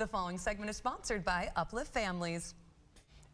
The following segment is sponsored by Uplift Families.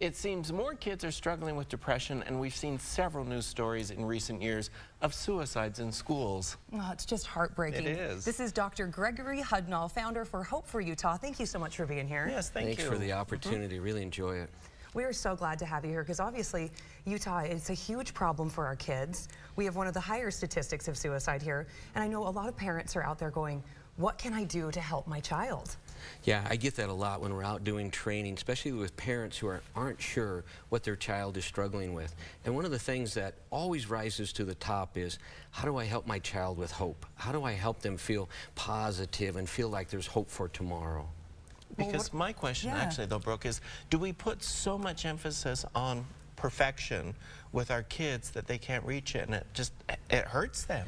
It seems more kids are struggling with depression, and we've seen several news stories in recent years of suicides in schools. Oh, it's just heartbreaking. It is. This is Dr. Gregory Hudnall, founder for Hope for Utah. Thank you so much for being here. Yes, thanks for the opportunity. Really enjoy it. We are so glad to have you here because obviously Utah is a huge problem for our kids. We have one of the higher statistics of suicide here, and I know a lot of parents are out there going, what can I do to help my child? Yeah, I get that a lot when we're out doing training, especially with parents who aren't sure what their child is struggling with. And one of the things that always rises to the top is, how do I help my child with hope? How do I help them feel positive and feel like there's hope for tomorrow? Because my question actually though, Brooke, is do we put so much emphasis on perfection with our kids that they can't reach it, and it hurts them?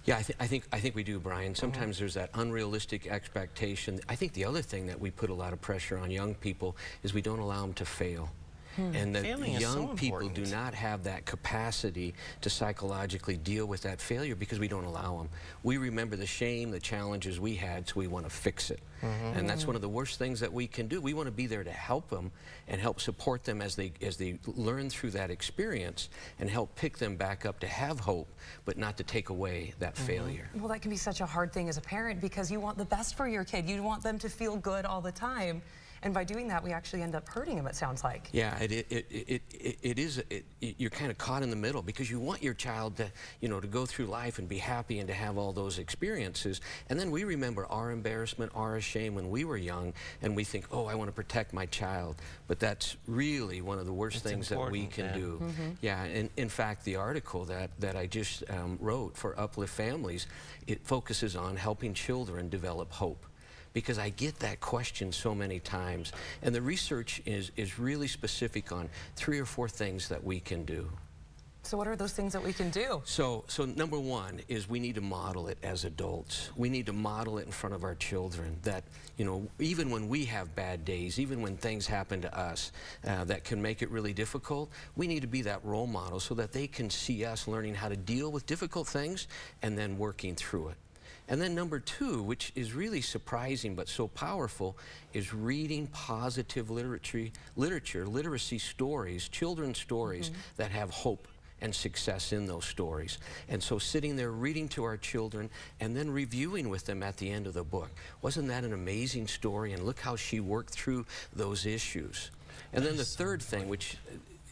Yeah, I think we do, Brian. Sometimes there's that unrealistic expectation. I think the other thing that we put a lot of pressure on young people is we don't allow them to fail. And that young people do not have that capacity to psychologically deal with that failure because we don't allow them. We remember the shame, the challenges we had, so we want to fix it. And that's one of the worst things that we can do. We want to be there to help them and help support them as they learn through that experience and help pick them back up to have hope, but not to take away that failure. Well, that can be such a hard thing as a parent because you want the best for your kid. You want them to feel good all the time. And by doing that, we actually end up hurting them, it sounds like. Yeah, you're kind of caught in the middle because you want your child to, to go through life and be happy and to have all those experiences. And then we remember our embarrassment, our shame when we were young, and we think, oh, I want to protect my child. But that's really one of the worst things that we can do. Yeah, and in fact, the article that I just wrote for Uplift Families, it focuses on helping children develop hope. Because I get that question so many times, and the research is really specific on 3 or 4 things that we can do. So what are those things that we can do? So number one is we need to model it as adults. We need to model it in front of our children that, even when we have bad days, even when things happen to us that can make it really difficult, we need to be that role model so that they can see us learning how to deal with difficult things and then working through it. And then number 2, which is really surprising but so powerful, is reading positive literacy stories, children's stories that have hope and success in those stories. And so sitting there reading to our children and then reviewing with them at the end of the book. Wasn't that an amazing story? And look how she worked through those issues. And then the third thing, which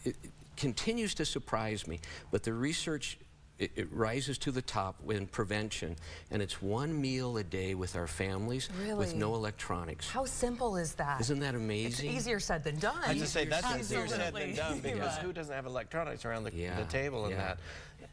it continues to surprise me, but the research it rises to the top in prevention, and it's 1 meal a day with our families with no electronics. How simple is that? Isn't that amazing? It's easier said than done. I just say that's easier said than done because who doesn't have electronics around the table and that?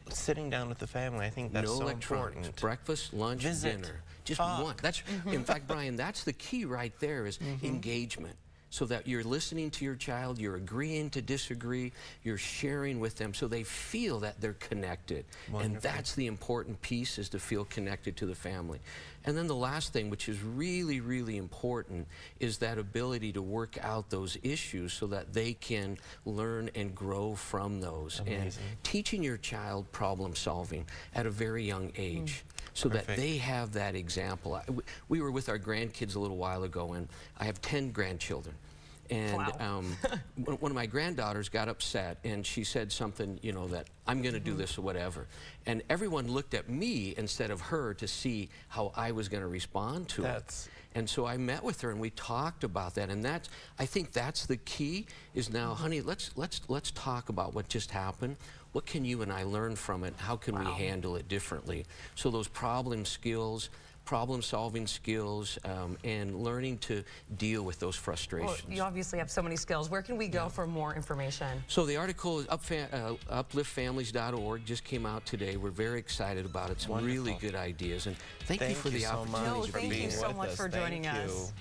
Sitting down with the family, I think that's so important. Breakfast, lunch, dinner. Just one. That's, in fact, Brian, that's the key right there is engagement. So that you're listening to your child, you're agreeing to disagree, you're sharing with them so they feel that they're connected. And that's the important piece, is to feel connected to the family. And then the last thing, which is really, really important, is that ability to work out those issues so that they can learn and grow from those. And teaching your child problem solving at a very young age. So that they have that example. We were with our grandkids a little while ago, and I have 10 grandchildren. And one of my granddaughters got upset, and she said something, that I'm going to do this or whatever. And everyone looked at me instead of her to see how I was going to respond to it. And so I met with her, and we talked about that. And I think that's the key. Is now, honey, let's talk about what just happened. What can you and I learn from it? How can we handle it differently? So those problem-solving skills, and learning to deal with those frustrations. Well, you obviously have so many skills. Where can we go for more information? So the article is upliftfamilies.org, just came out today. We're very excited about it. Some really good ideas. And thank you for the opportunity. Thank you so much for joining us.